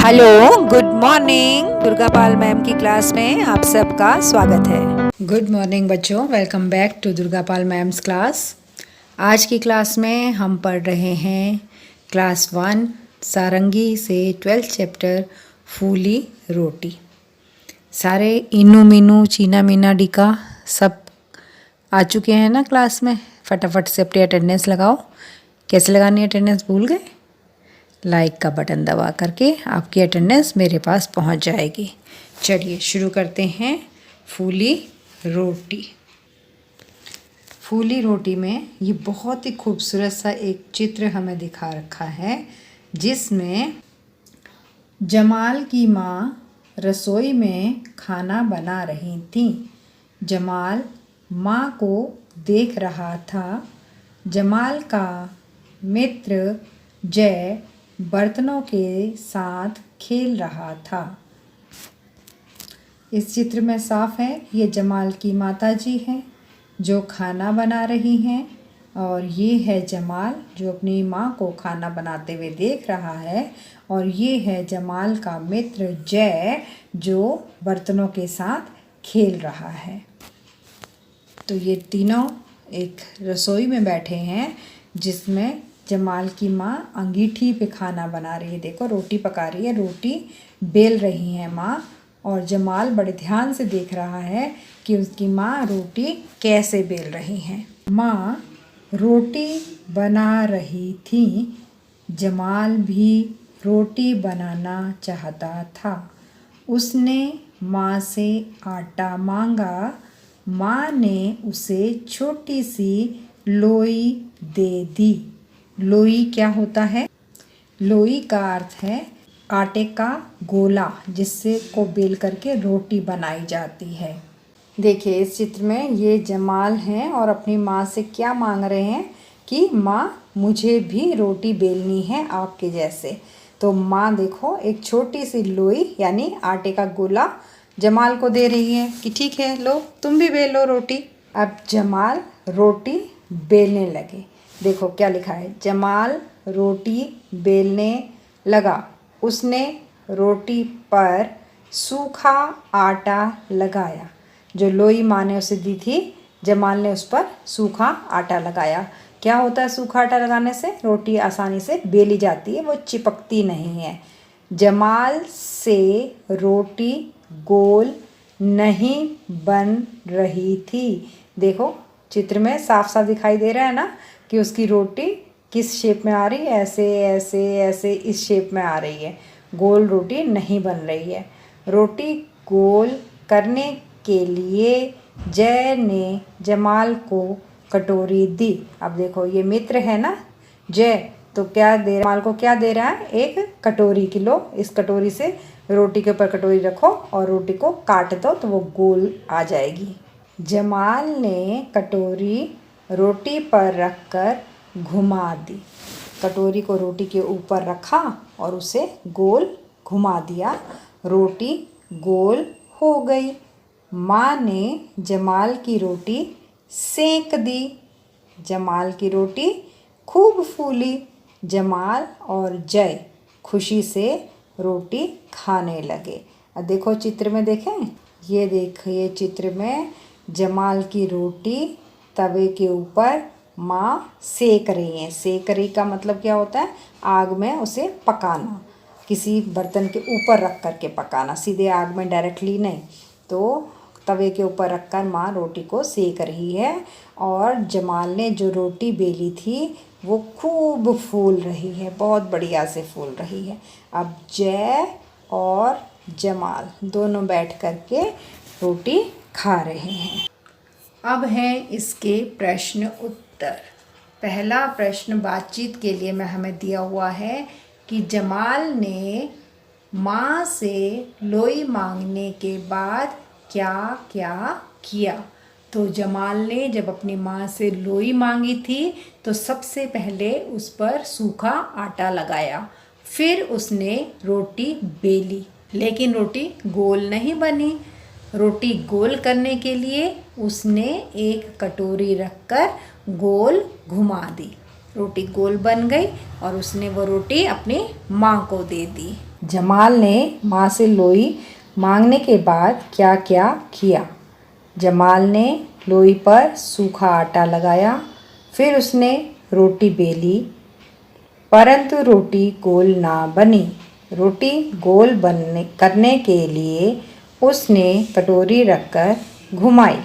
Hello, good morning. Durga Pal ma'am की class में आप सबका स्वागत है। गुड मॉर्निंग बच्चों, welcome back to Durga Pal ma'am's class. आज की क्लास में हम पढ़ रहे हैं क्लास 1 सारंगी से 12th चैप्टर फूली रोटी। सारे इनू मीनू चीना मीना डिका सब आ चुके हैं ना क्लास में। फटाफट से अपनी अटेंडेंस लगाओ। कैसे लगानी है अटेंडेंस, भूल गए? लाइक का बटन दबा करके आपकी अटेंडेंस मेरे पास पहुंच जाएगी। चलिए शुरू करते हैं। फूली रोटी। फूली रोटी में ये बहुत ही खूबसूरत सा एक चित्र हमें दिखा रखा है, जिसमें जमाल की माँ रसोई में खाना बना रही थी। जमाल माँ को देख रहा था। जमाल का मित्र जय बर्तनों के साथ खेल रहा था। इस चित्र में साफ है ये जमाल की माता जी हैं जो खाना बना रही हैं, और ये है जमाल जो अपनी माँ को खाना बनाते हुए देख रहा है, और ये है जमाल का मित्र जय जो बर्तनों के साथ खेल रहा है। तो ये तीनों एक रसोई में बैठे हैं, जिसमें जमाल की माँ अंगीठी पे खाना बना रही है। देखो रोटी पका रही है, रोटी बेल रही है माँ, और जमाल बड़े ध्यान से देख रहा है कि उसकी माँ रोटी कैसे बेल रही हैं। माँ रोटी बना रही थी। जमाल भी रोटी बनाना चाहता था। उसने माँ से आटा मांगा। माँ ने उसे छोटी सी लोई दे दी। लोई क्या होता है? लोई का अर्थ है आटे का गोला, जिससे को बेल करके रोटी बनाई जाती है। देखिए इस चित्र में ये जमाल हैं और अपनी माँ से क्या मांग रहे हैं कि माँ मुझे भी रोटी बेलनी है आपके जैसे। तो माँ देखो एक छोटी सी लोई यानी आटे का गोला जमाल को दे रही है कि ठीक है लो तुम भी बेल लो रोटी। अब जमाल रोटी बेलने लगे। देखो क्या लिखा है, जमाल रोटी बेलने लगा। उसने रोटी पर सूखा आटा लगाया। जो लोई माँ ने उसे दी थी, जमाल ने उस पर सूखा आटा लगाया। क्या होता है सूखा आटा लगाने से? रोटी आसानी से बेली जाती है, वो चिपकती नहीं है। जमाल से रोटी गोल नहीं बन रही थी। देखो चित्र में साफ साफ दिखाई दे रहा है ना कि उसकी रोटी किस शेप में आ रही है, ऐसे ऐसे ऐसे इस शेप में आ रही है। गोल रोटी नहीं बन रही है। रोटी गोल करने के लिए जय ने जमाल को कटोरी दी। अब देखो ये मित्र है ना जय, तो क्या दे जमाल को क्या दे रहा है? एक कटोरी की लो, इस कटोरी से रोटी के ऊपर कटोरी रखो और रोटी को काट दो तो वो गोल आ जाएगी। जमाल ने कटोरी रोटी पर रखकर घुमा दी। कटोरी को रोटी के ऊपर रखा और उसे गोल घुमा दिया। रोटी गोल हो गई। माँ ने जमाल की रोटी सेंक दी। जमाल की रोटी खूब फूली। जमाल और जय खुशी से रोटी खाने लगे। अब देखो चित्र में देखें, ये देखिए चित्र में जमाल की रोटी तवे के ऊपर माँ सेक रही हैं। सेक रही का मतलब क्या होता है? आग में उसे पकाना, किसी बर्तन के ऊपर रख कर के पकाना, सीधे आग में डायरेक्टली नहीं। तो तवे के ऊपर रखकर माँ रोटी को सेक रही है, और जमाल ने जो रोटी बेली थी वो खूब फूल रही है, बहुत बढ़िया से फूल रही है। अब जय और जमाल दोनों बैठ कर के रोटी खा रहे हैं। अब है इसके प्रश्न उत्तर। पहला प्रश्न बातचीत के लिए मैं हमें दिया हुआ है कि जमाल ने माँ से लोई मांगने के बाद क्या क्या किया। तो जमाल ने जब अपनी माँ से लोई मांगी थी तो सबसे पहले उस पर सूखा आटा लगाया, फिर उसने रोटी बेली, लेकिन रोटी गोल नहीं बनी। रोटी गोल करने के लिए उसने एक कटोरी रखकर गोल घुमा दी। रोटी गोल बन गई और उसने वो रोटी अपनी माँ को दे दी। जमाल ने माँ से लोई मांगने के बाद क्या क्या किया। जमाल ने लोई पर सूखा आटा लगाया, फिर उसने रोटी बेली, परंतु रोटी गोल ना बनी। रोटी गोल करने के लिए उसने कटोरी रखकर घुमाई।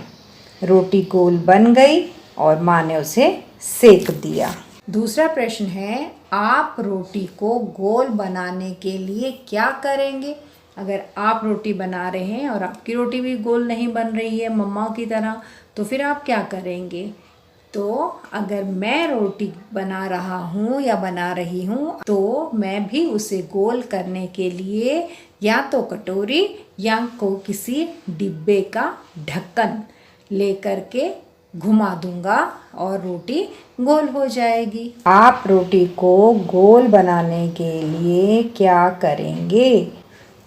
रोटी गोल बन गई और माँ ने उसे सेक दिया। दूसरा प्रश्न है, आप रोटी को गोल बनाने के लिए क्या करेंगे? अगर आप रोटी बना रहे हैं और आपकी रोटी भी गोल नहीं बन रही है मम्मा की तरह, तो फिर आप क्या करेंगे? तो अगर मैं रोटी बना रहा हूँ या बना रही हूँ तो मैं भी उसे गोल करने के लिए या तो कटोरी या किसी डिब्बे का ढक्कन लेकर के घुमा दूंगा और रोटी गोल हो जाएगी। आप रोटी को गोल बनाने के लिए क्या करेंगे?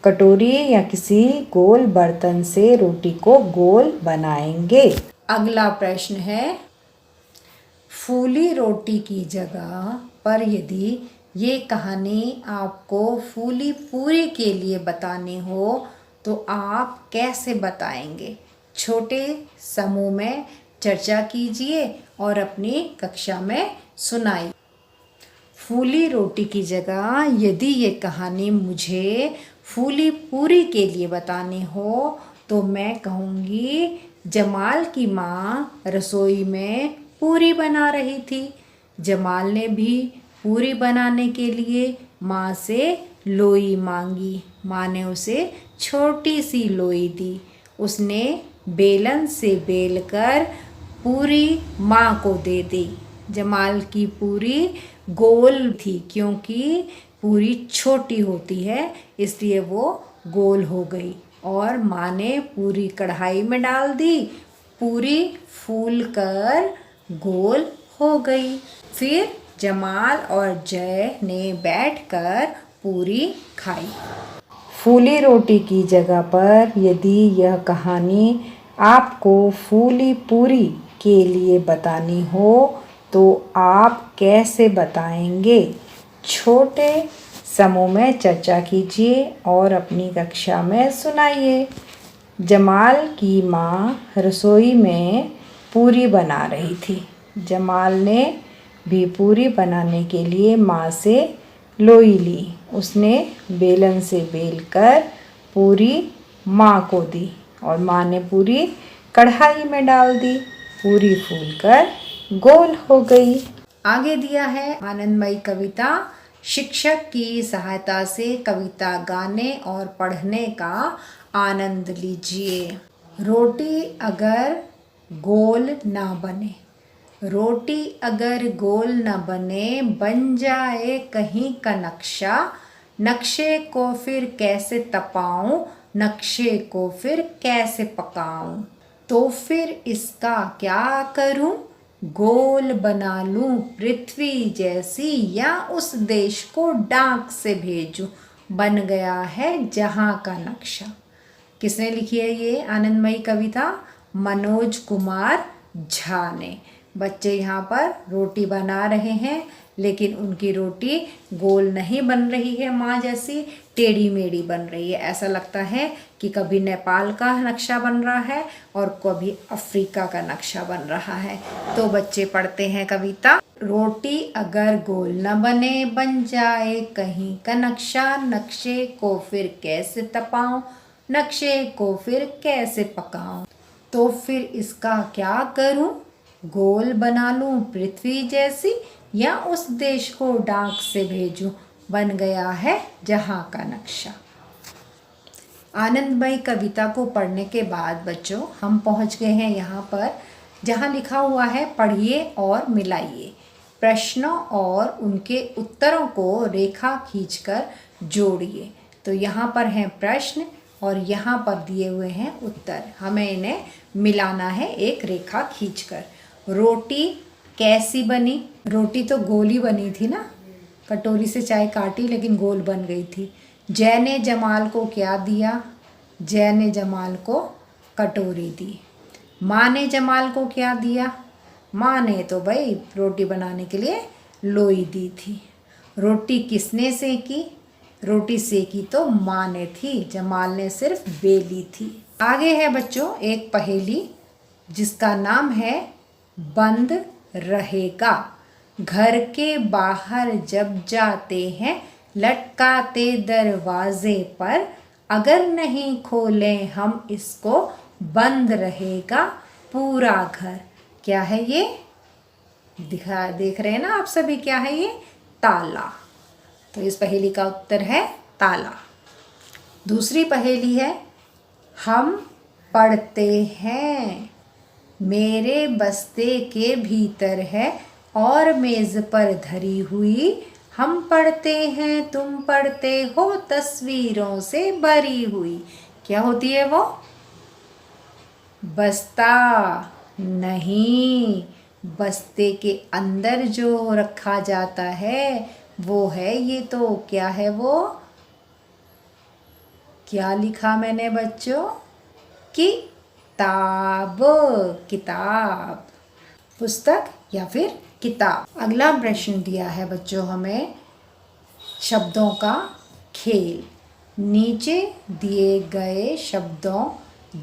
कटोरी या किसी गोल बर्तन से रोटी को गोल बनाएंगे। अगला प्रश्न है, फूली रोटी की जगह पर यदि ये कहानी आपको फूली पूरी के लिए बतानी हो तो आप कैसे बताएंगे? छोटे समूह में चर्चा कीजिए और अपनी कक्षा में सुनाइए। फूली रोटी की जगह यदि ये कहानी मुझे फूली पूरी के लिए बतानी हो तो मैं कहूँगी, जमाल की माँ रसोई में पूरी बना रही थी। जमाल ने भी पूरी बनाने के लिए माँ से लोई मांगी। माँ ने उसे छोटी सी लोई दी। उसने बेलन से बेलकर पूरी माँ को दे दी। जमाल की पूरी गोल थी क्योंकि पूरी छोटी होती है, इसलिए वो गोल हो गई और माँ ने पूरी कढ़ाई में डाल दी। पूरी फूल कर गोल हो गई। फिर जमाल और जय ने बैठकर पूरी खाई। फूली रोटी की जगह पर यदि यह कहानी आपको फूली पूरी के लिए बतानी हो तो आप कैसे बताएंगे? छोटे समूह में चर्चा कीजिए और अपनी कक्षा में सुनाइए। जमाल की माँ रसोई में पूरी बना रही थी। जमाल ने भी पूरी बनाने के लिए माँ से लोई ली। उसने बेलन से बेलकर पूरी माँ को दी और माँ ने पूरी कढ़ाई में डाल दी। पूरी फूलकर गोल हो गई। आगे दिया है आनंदमयी कविता। शिक्षक की सहायता से कविता गाने और पढ़ने का आनंद लीजिए। रोटी अगर गोल ना बने, रोटी अगर गोल न बने, बन जाए कहीं का नक्शा। नक्शे को फिर कैसे तपाऊं, नक्शे को फिर कैसे पकाऊं। तो फिर इसका क्या करूं, गोल बना लूं पृथ्वी जैसी, या उस देश को डाक से भेजूं, बन गया है जहां का नक्शा। किसने लिखी है ये आनंदमयी कविता? मनोज कुमार झा ने। बच्चे यहाँ पर रोटी बना रहे हैं लेकिन उनकी रोटी गोल नहीं बन रही है माँ जैसी, टेढ़ी मेढ़ी बन रही है। ऐसा लगता है कि कभी नेपाल का नक्शा बन रहा है और कभी अफ्रीका का नक्शा बन रहा है। तो बच्चे पढ़ते हैं कविता। रोटी अगर गोल न बने, बन जाए कहीं का नक्शा। नक्शे को फिर कैसे तपाऊं, नक्शे को फिर कैसे पकाऊं। तो फिर इसका क्या करूं, गोल बना लूं पृथ्वी जैसी, या उस देश को डाक से भेजूं, बन गया है जहां का नक्शा। आनंदमयी कविता को पढ़ने के बाद बच्चों हम पहुंच गए हैं यहाँ पर जहाँ लिखा हुआ है पढ़िए और मिलाइए। प्रश्नों और उनके उत्तरों को रेखा खींचकर जोड़िए। तो यहाँ पर हैं प्रश्न और यहाँ पर दिए हुए हैं उत्तर। हमें इन्हें मिलाना है एक रेखा खींचकर। रोटी कैसी बनी? रोटी तो गोल ही बनी थी ना, कटोरी से चाय काटी लेकिन गोल बन गई थी। जय ने जमाल को क्या दिया? जय ने जमाल को कटोरी दी। माँ ने जमाल को क्या दिया? माँ ने तो भाई रोटी बनाने के लिए लोई दी थी। रोटी किसने सेकी? रोटी सेकी तो माँ ने थी, जमाल ने सिर्फ बेली थी। आगे है बच्चों एक पहेली जिसका नाम है बंद रहेगा। घर के बाहर जब जाते हैं लटकाते दरवाजे पर, अगर नहीं खोलें हम इसको बंद रहेगा पूरा घर। क्या है ये? देख रहे हैं ना आप सभी, क्या है ये? ताला। तो इस पहेली का उत्तर है ताला। दूसरी पहेली है हम पढ़ते हैं, मेरे बस्ते के भीतर है और मेज पर धरी हुई, हम पढ़ते हैं तुम पढ़ते हो तस्वीरों से भरी हुई। क्या होती है वो? बस्ता नहीं, बस्ते के अंदर जो रखा जाता है वो है ये। तो क्या है वो? क्या लिखा मैंने बच्चों? किताब। किताब, पुस्तक या फिर किताब। अगला प्रश्न दिया है बच्चों हमें शब्दों का खेल। नीचे दिए गए शब्दों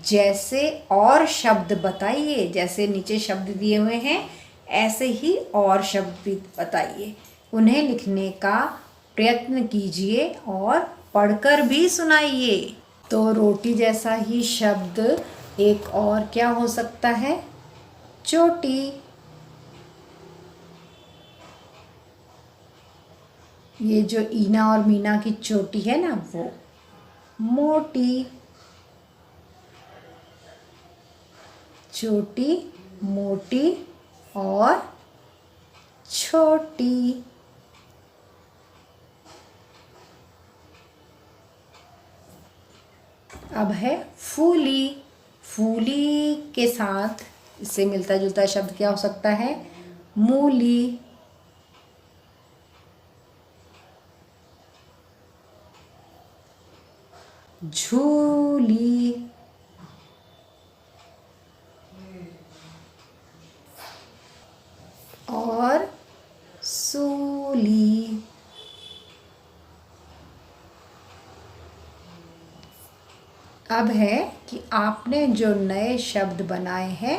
जैसे और शब्द बताइए। जैसे नीचे शब्द दिए हुए हैं ऐसे ही और शब्द भी बताइए। उन्हें लिखने का प्रयत्न कीजिए और पढ़कर भी सुनाइए। तो रोटी जैसा ही शब्द एक और क्या हो सकता है? चोटी। ये जो ईना और मीना की चोटी है ना वो। मोटी, छोटी, मोटी और छोटी। अब है फूली। फूली के साथ इससे मिलता जुलता शब्द क्या हो सकता है? मूली। झूली। और सूली। अब है कि आपने जो नए शब्द बनाए हैं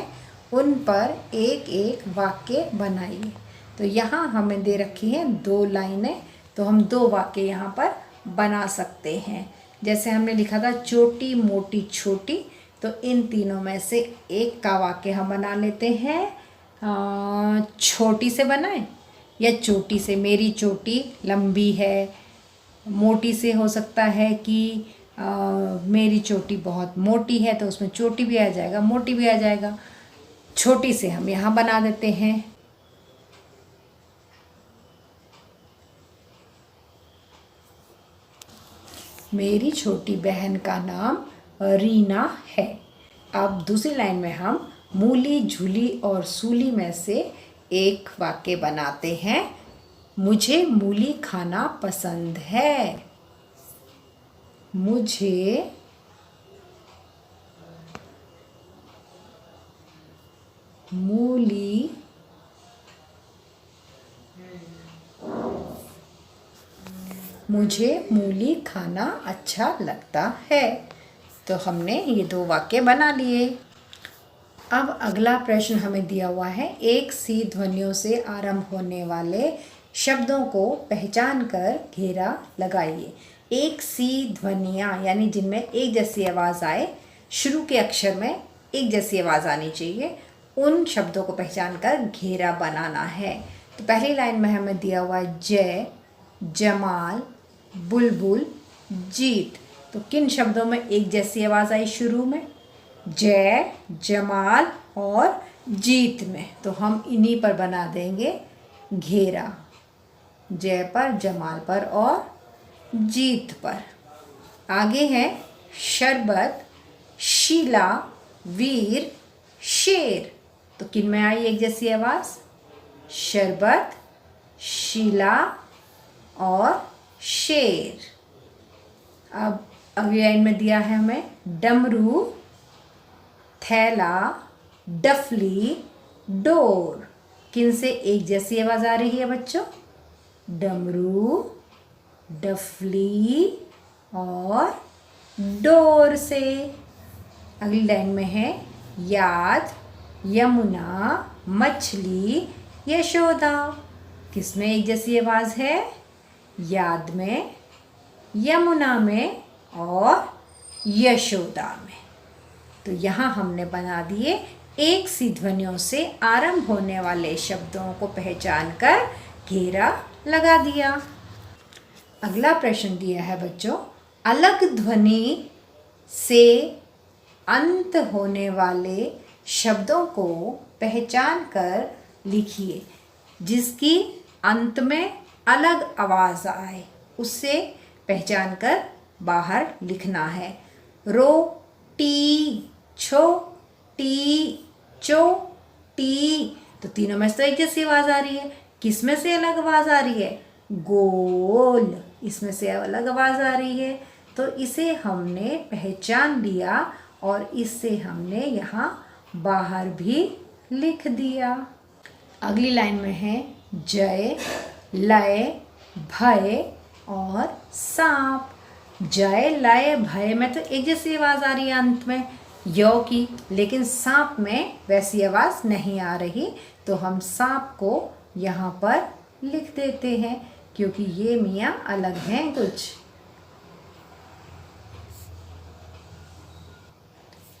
उन पर एक एक वाक्य बनाइए। तो यहाँ हमें दे रखी हैं 2 लाइनें, तो हम 2 वाक्य यहाँ पर बना सकते हैं। जैसे हमने लिखा था छोटी मोटी छोटी, तो इन तीनों में से एक का वाक्य हम बना लेते हैं। छोटी से बनाएं या चोटी से? मेरी चोटी लंबी है। मोटी से हो सकता है कि मेरी चोटी बहुत मोटी है, तो उसमें चोटी भी आ जाएगा, मोटी भी आ जाएगा। छोटी से हम यहाँ बना देते हैं। मेरी छोटी बहन का नाम रीना है। अब दूसरी लाइन में हम मूली झूली और सूली में से एक वाक्य बनाते हैं। मुझे मूली खाना पसंद है। मुझे मूली खाना अच्छा लगता है। तो हमने ये 2 वाक्य बना लिए। अब अगला प्रश्न हमें दिया हुआ है एक सी ध्वनियों से आरंभ होने वाले शब्दों को पहचान कर घेरा लगाइए। एक सी ध्वनियाँ यानी जिनमें एक जैसी आवाज़ आए, शुरू के अक्षर में एक जैसी आवाज़ आनी चाहिए, उन शब्दों को पहचान कर घेरा बनाना है। तो पहली लाइन में हमें दिया हुआ है जय, जमाल, बुलबुल, जीत। तो किन शब्दों में एक जैसी आवाज़ आई शुरू में? जय, जमाल और जीत में। तो हम इन्हीं पर बना देंगे घेरा, जय पर, जमाल पर और जीत पर। आगे है शरबत, शीला, वीर, शेर। तो किन में आई एक जैसी आवाज़? शरबत, शीला और शेर। अब अगली लाइन में दिया है हमें डमरू, थैला, डफली, डोर। किन से एक जैसी आवाज़ आ रही है बच्चों? डमरू, डफली और डोर से। अगली लाइन में है याद, यमुना, मछली, यशोदा। किसमें एक जैसी आवाज है? याद में, यमुना में और यशोदा में। तो यहाँ हमने बना दिए एक सी ध्वनियों से आरंभ होने वाले शब्दों को पहचान कर घेरा लगा दिया। अगला प्रश्न दिया है बच्चों, अलग ध्वनि से अंत होने वाले शब्दों को पहचान कर लिखिए जिसकी अंत में अलग आवाज आए, उससे पहचान कर बाहर लिखना है। रो टी, छो टी, चो टी। तो तीनों में से तो एक जैसी आवाज आ रही है। किस में से अलग आवाज आ रही है? गोल, इसमें से अलग आवाज आ रही है। तो इसे हमने पहचान लिया और इससे हमने यहाँ बाहर भी लिख दिया। अगली लाइन में है जय, लय, भय और सांप। जय, लय, भय में तो एक जैसी आवाज आ रही है अंत में यो की, लेकिन सांप में वैसी आवाज नहीं आ रही। तो हम सांप को यहाँ पर लिख देते हैं क्योंकि ये मियाँ अलग हैं कुछ।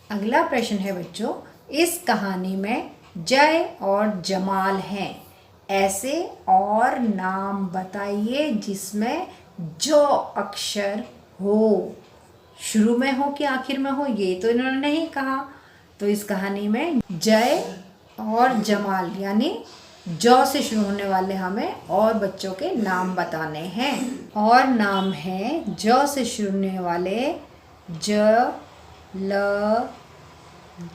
अगला प्रश्न है बच्चों, इस कहानी में जय और जमाल हैं, ऐसे और नाम बताइए जिसमें जो अक्षर हो, शुरू में हो कि आखिर में हो, ये तो इन्होंने नहीं कहा। तो इस कहानी में जय और जमाल यानी जौ से शुरू होने वाले हमें और बच्चों के नाम बताने हैं। और नाम है जौ से शुरू होने वाले ज, ल,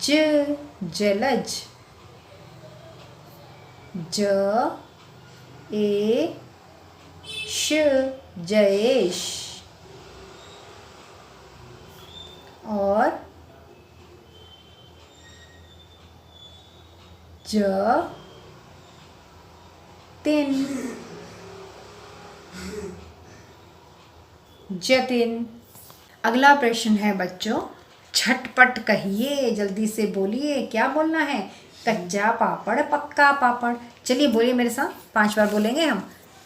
ज, जलज, ज, ए, श, जयेश, और ज, तिन, जतिन। अगला प्रश्न है बच्चों, झटपट कहिए, जल्दी से बोलिए, क्या बोलना है? कच्चा पापड़, पक्का पापड़। चलिए बोलिए मेरे साथ, 5 बार बोलेंगे हम।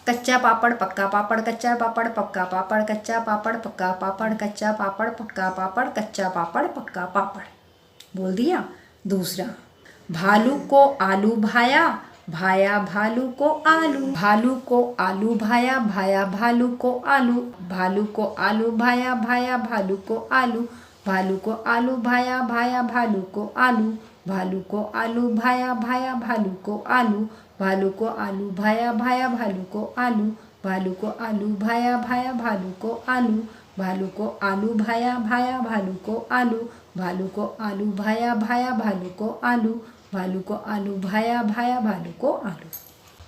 कच्चा पापड़, पक्का पापड़, कच्चा पापड़, पक्का पापड़, कच्चा पापड़, पक्का पापड़, कच्चा पापड़, पक्का पापड़, कच्चा पापड़, पक्का पापड़। बोल दिया। दूसरा, भालू को आलू भाया, भाया भालू को आलू, भालू को आलू भाया, भाया भालू को आलू, भालू को आलू भाया, भाया भालू को आलू, भालू को आलू भाया, भाया भालू को आलू, भालू को आलू भाया, भाया भालू को आलू, भालू को आलू भाया, भाया भालू को आलू, भालू को आलू भाया, भाया भालू को आलू, भालू को आलू भाया, भाया भालू को आलू, भालू को आलू भाया, भाया भालू को आलू, भालू को आलू भाया, भाया भालू को आलू।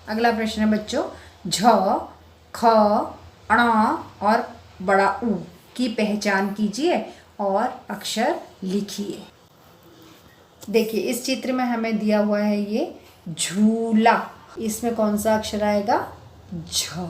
अगला प्रश्न है बच्चों, झ, ख, ण और बड़ा ऊ की पहचान कीजिए और अक्षर लिखिए। देखिए इस चित्र में हमें दिया हुआ है ये झूला, इसमें कौन सा अक्षर आएगा? झ।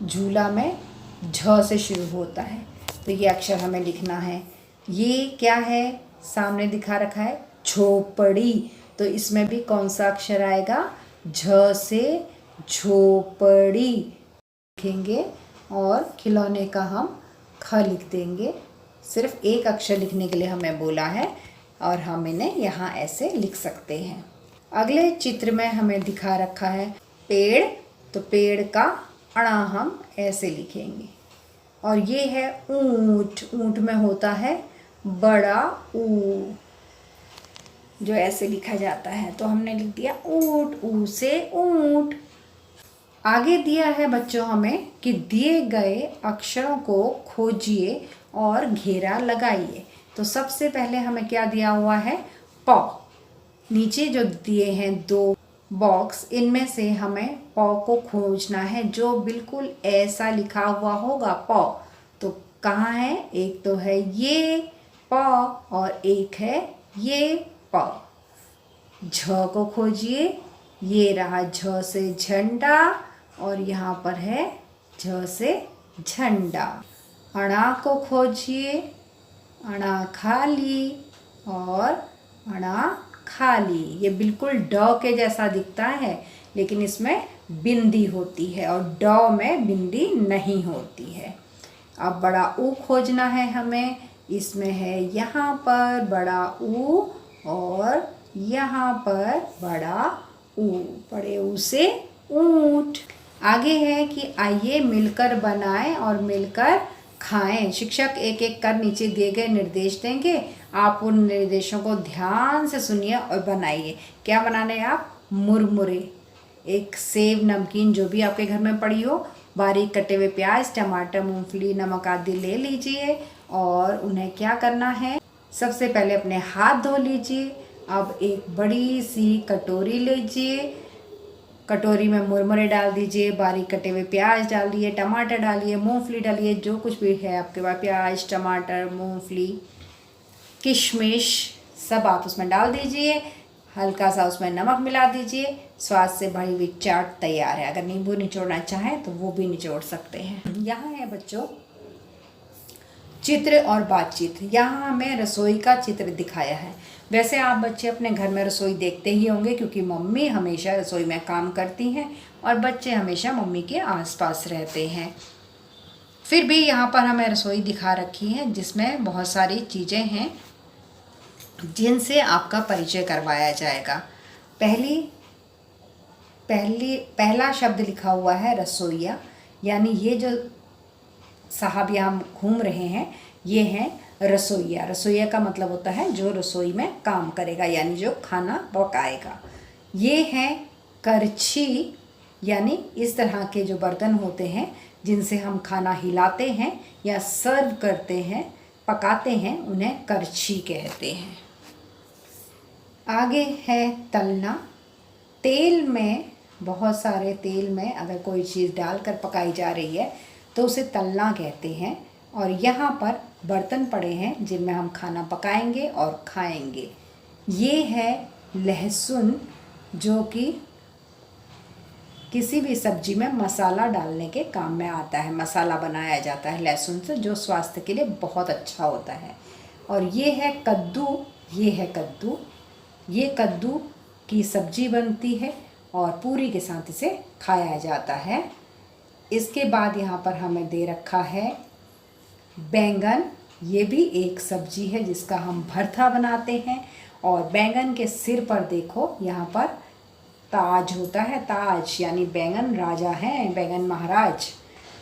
झूला में झ से शुरू होता है, तो ये अक्षर हमें लिखना है। ये क्या है? सामने दिखा रखा है झोपड़ी, तो इसमें भी कौन सा अक्षर आएगा? झ से झोपड़ी लिखेंगे और खिलौने का हम ख लिख देंगे। सिर्फ एक अक्षर लिखने के लिए हमें बोला है और हम इन्हें यहाँ ऐसे लिख सकते हैं। अगले चित्र में हमें दिखा रखा है पेड़, तो पेड़ का अणा हम ऐसे लिखेंगे। और ये है ऊंट, ऊंट में होता है बड़ा ऊ, जो ऐसे लिखा जाता है, तो हमने लिख दिया ऊंट, ऊ से ऊंट। आगे दिया है बच्चों हमें कि दिए गए अक्षरों को खोजिए और घेरा लगाइए। तो सबसे पहले हमें क्या दिया हुआ है? प। नीचे जो दिए हैं 2 बॉक्स, इनमें से हमें प को खोजना है जो बिल्कुल ऐसा लिखा हुआ होगा प। तो कहाँ है? एक तो है ये प और एक है ये प। झ को खोजिए, ये रहा झ से झंडा और यहाँ पर है झ से झंडा। अणा को खोजिए, अणा खाली और अणा खाली। ये बिल्कुल ड के जैसा दिखता है, लेकिन इसमें बिंदी होती है और ड में बिंदी नहीं होती है। अब बड़ा ऊ खोजना है हमें। इसमें है यहाँ पर बड़ा ऊ और यहाँ पर बड़ा ऊ। बड़े ऊ से ऊंट। आगे है कि आइए मिलकर बनाएं और मिलकर खाएं। शिक्षक एक एक कर नीचे दिए गए निर्देश देंगे, आप उन निर्देशों को ध्यान से सुनिए और बनाइए। क्या बनाने हैं आप? मुरमुरे, एक सेव नमकीन जो भी आपके घर में पड़ी हो, बारीक कटे हुए प्याज, टमाटर, मूंगफली, नमक आदि ले लीजिए और उन्हें क्या करना है, सबसे पहले अपने हाथ धो लीजिए। अब एक बड़ी सी कटोरी लीजिए, कटोरी में मुरमुरे डाल दीजिए, बारीक कटे हुए प्याज डालिए, टमाटर डालिए, मूंगफली डालिए, जो कुछ भी है आपके पास, प्याज, टमाटर, मूंगफली, किशमिश, सब आप उसमें डाल दीजिए। हल्का सा उसमें नमक मिला दीजिए। स्वाद से भरी हुई चाट तैयार है। अगर नींबू निचोड़ना चाहें तो वो भी निचोड़ सकते हैं। यहाँ है बच्चों चित्र और बातचीत। यहाँ हमें रसोई का चित्र दिखाया है। वैसे आप बच्चे अपने घर में रसोई देखते ही होंगे, क्योंकि मम्मी हमेशा रसोई में काम करती हैं और बच्चे हमेशा मम्मी के आसपास रहते हैं। फिर भी यहाँ पर हमें रसोई दिखा रखी है जिसमें बहुत सारी चीज़ें हैं जिनसे आपका परिचय करवाया जाएगा। पहला शब्द लिखा हुआ है रसोइया, यानी ये जो साहब यहाँ घूम रहे हैं ये हैं रसोइया। रसोइया का मतलब होता है जो रसोई में काम करेगा, यानी जो खाना पकाएगा। ये है करछी, यानी इस तरह के जो बर्तन होते हैं जिनसे हम खाना हिलाते हैं या सर्व करते हैं, पकाते हैं, उन्हें करछी कहते हैं। आगे है तलना। तेल में, बहुत सारे तेल में अगर कोई चीज़ डालकर पकाई जा रही है तो उसे तलना कहते हैं। और यहाँ पर बर्तन पड़े हैं जिनमें हम खाना पकाएंगे और खाएंगे। ये है लहसुन, जो कि किसी भी सब्जी में मसाला डालने के काम में आता है। मसाला बनाया जाता है लहसुन से, जो स्वास्थ्य के लिए बहुत अच्छा होता है। और ये है कद्दू, ये है कद्दू। ये कद्दू की सब्जी बनती है और पूरी के साथ इसे खाया जाता है। इसके बाद यहाँ पर हमें दे रखा है बैंगन। ये भी एक सब्जी है जिसका हम भरता बनाते हैं। और बैंगन के सिर पर देखो यहाँ पर ताज होता है, ताज, यानी बैंगन राजा हैं, बैंगन महाराज।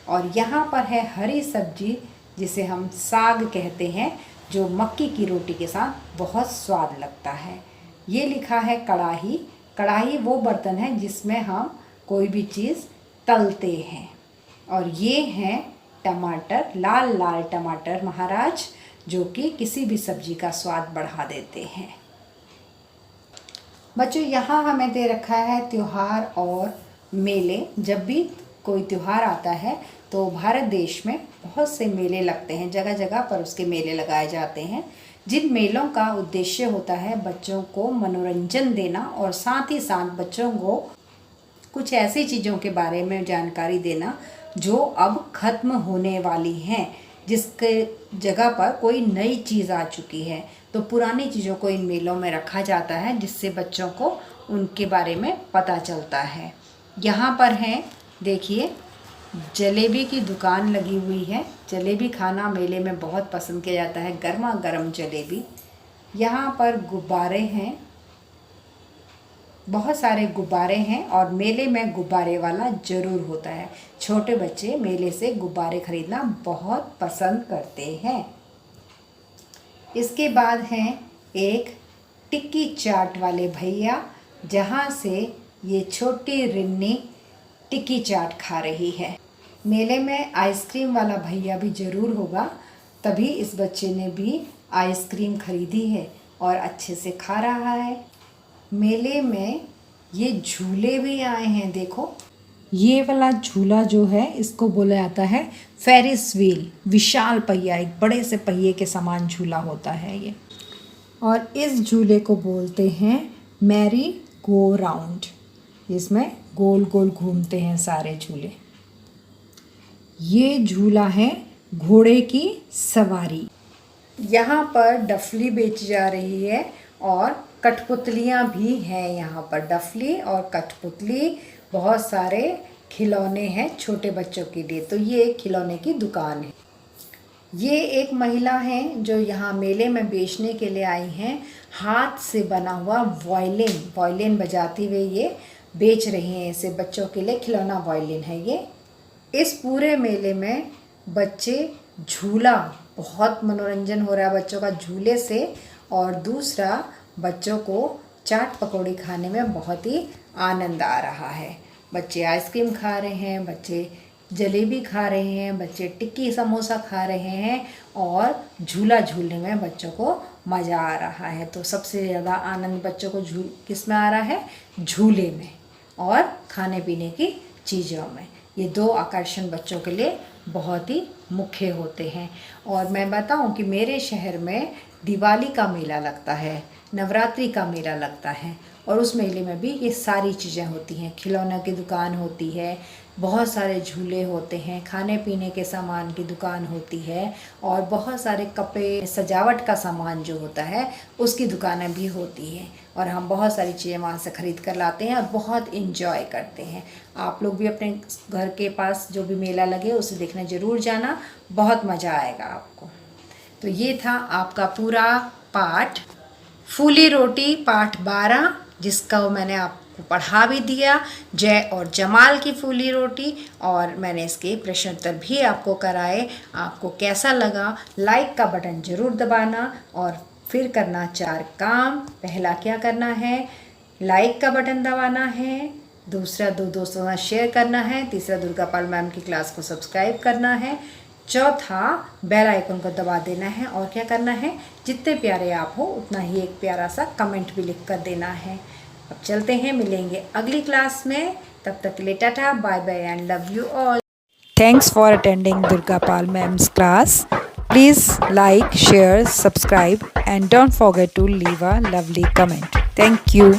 और यहाँ पर है हरी सब्जी जिसे हम साग कहते हैं, जो मक्की की रोटी के साथ बहुत स्वाद लगता है। ये लिखा है कढ़ाई। कढ़ाई वो बर्तन है जिसमें हम कोई भी चीज़ तलते हैं। और ये हैं टमाटर, लाल लाल टमाटर महाराज, जो कि किसी भी सब्जी का स्वाद बढ़ा देते हैं। बच्चों यहाँ हमें दे रखा है त्योहार और मेले। जब भी कोई त्योहार आता है तो भारत देश में बहुत से मेले लगते हैं, जगह जगह पर उसके मेले लगाए जाते हैं, जिन मेलों का उद्देश्य होता है बच्चों को मनोरंजन देना और साथ ही साथ बच्चों को कुछ ऐसी चीज़ों के बारे में जानकारी देना जो अब खत्म होने वाली हैं, जिसके जगह पर कोई नई चीज़ आ चुकी है। तो पुरानी चीज़ों को इन मेलों में रखा जाता है जिससे बच्चों को उनके बारे में पता चलता है। यहाँ पर हैं, देखिए, जलेबी की दुकान लगी हुई है। जलेबी खाना मेले में बहुत पसंद किया जाता है, गर्मा गर्म जलेबी। यहाँ पर गुब्बारे हैं, बहुत सारे गुब्बारे हैं और मेले में गुब्बारे वाला ज़रूर होता है। छोटे बच्चे मेले से गुब्बारे खरीदना बहुत पसंद करते हैं। इसके बाद हैं एक टिक्की चाट वाले भैया, जहाँ से ये छोटी रिन्नी टिक्की चाट खा रही है। मेले में आइसक्रीम वाला भैया भी ज़रूर होगा, तभी इस बच्चे ने भी आइसक्रीम खरीदी है और अच्छे से खा रहा है। मेले में ये झूले भी आए हैं, देखो। ये वाला झूला जो है इसको बोला जाता है फेरिस व्हील। विशाल पहिया, एक बड़े से पहिए के समान झूला होता है ये। और इस झूले को बोलते हैं मैरी गो राउंड। इसमें गोल गोल घूमते हैं सारे झूले। ये झूला है घोड़े की सवारी। यहाँ पर डफली बेची जा रही है और कठपुतलियाँ भी हैं। यहाँ पर डफली और कठपुतली, बहुत सारे खिलौने हैं छोटे बच्चों के लिए। तो ये एक खिलौने की दुकान है। ये एक महिला हैं जो यहाँ मेले में बेचने के लिए आई हैं। हाथ से बना हुआ वायलिन बजाते हुए ये बेच रही हैं। इसे बच्चों के लिए खिलौना वायलिन है ये। इस पूरे मेले में बच्चे झूला, बहुत मनोरंजन हो रहा है बच्चों का झूले से। और दूसरा, बच्चों को चाट पकौड़ी खाने में बहुत ही आनंद आ रहा है। बच्चे आइसक्रीम खा रहे हैं, बच्चे जलेबी खा रहे हैं, बच्चे टिक्की समोसा खा रहे हैं और झूला झूलने में बच्चों को मज़ा आ रहा है। तो सबसे ज़्यादा आनंद बच्चों को किस में आ रहा है? झूले में और खाने पीने की चीज़ों में। ये दो आकर्षण बच्चों के लिए बहुत ही मुख्य होते हैं। और मैं बताऊं कि मेरे शहर में दिवाली का मेला लगता है, नवरात्रि का मेला लगता है और उस मेले में भी ये सारी चीज़ें होती हैं। खिलौनों की दुकान होती है, बहुत सारे झूले होते हैं, खाने पीने के सामान की दुकान होती है और बहुत सारे कपड़े, सजावट का सामान जो होता है उसकी दुकानें भी होती हैं। और हम बहुत सारी चीज़ें वहाँ से ख़रीद कर लाते हैं और बहुत इन्जॉय करते हैं। आप लोग भी अपने घर के पास जो भी मेला लगे उसे देखने ज़रूर जाना, बहुत मज़ा आएगा आपको। तो ये था आपका पूरा पाठ फूली रोटी पाठ 12, जिसका मैंने आपको पढ़ा भी दिया, जय और जमाल की फूली रोटी। और मैंने इसके प्रश्नोत्तर भी आपको कराए। आपको कैसा लगा? लाइक का बटन ज़रूर दबाना और फिर करना 4 काम। पहला क्या करना है? लाइक का बटन दबाना है। दूसरा, 2 दोस्तों के साथ शेयर करना है। तीसरा, दुर्गा पाल मैम की क्लास को सब्सक्राइब करना है। चौथा, बेल आइकन को दबा देना है। और क्या करना है? जितने प्यारे आप हो उतना ही एक प्यारा सा कमेंट भी लिख कर देना है। अब चलते हैं, मिलेंगे अगली क्लास में। तब तक के लिए tata, bye bye and love you all. Thanks for attending Durga Pal Ma'am's class. Please like, share, subscribe and don't forget to leave a lovely comment. Thank you.